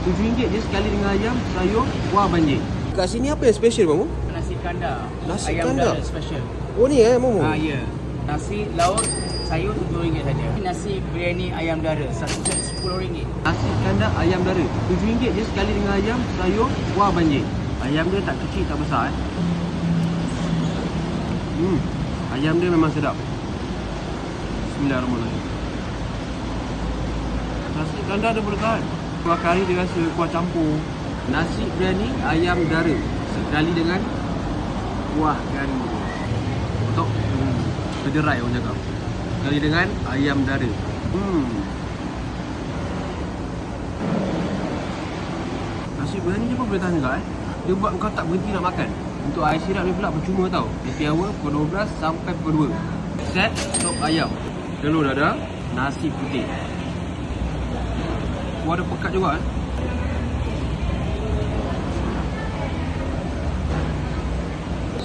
RM7 je sekali dengan ayam, sayur, kuah banjir. Kat sini apa yang special, Mamu? Nasi kandar. Nasi ayam kandar? dara special. Oh ni Mamu? Ya. Nasi laut sayur RM7 saja. Nasi biryani ayam dara satu set RM10. Nasi kandar ayam dara RM7 je sekali dengan ayam, sayur, kuah banjir. Ayam dia tak kecil, tak besar Ayam dia memang sedap. Bismillahirrahmanirrahim. Nasi kandar dia boleh tahan. Kuah kari dia rasa kuah campur. Nasi biryani ayam dara sekali dengan kuah kari. Untuk kederai orang cakap. Sekali dengan ayam dara. Nasi biryani je pun boleh tahan juga Dia buat kau tak berhenti nak makan. Untuk air sirap ni pula percuma tau. Happy hour pukul 12 sampai pukul 2. Set sup ayam, telur dadar, nasi putih. Kuah dia pekat juga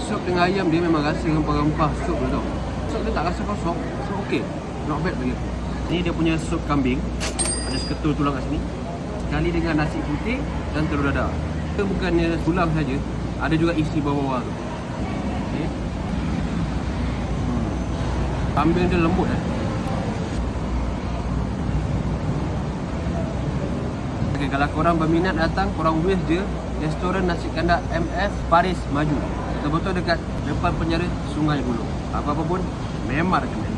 Sup dengan ayam dia memang rasa rempah-rempah sup tu tau. Sup dia tak rasa kosong. So okey, not bad bagi aku. Ni dia punya sup kambing. Ada seketul tulang kat sini. Sekali dengan nasi putih dan telur dadar. Dia bukannya tulang saja, ada juga isi bawah-bawah tu. Okay. Kambing dia lembut Okay, kalau korang berminat datang, korang wave je restoran nasi kandar MF Paris Maju. Betul-betul dekat depan penjara Sungai Buloh. Apa-apa pun memang recommend.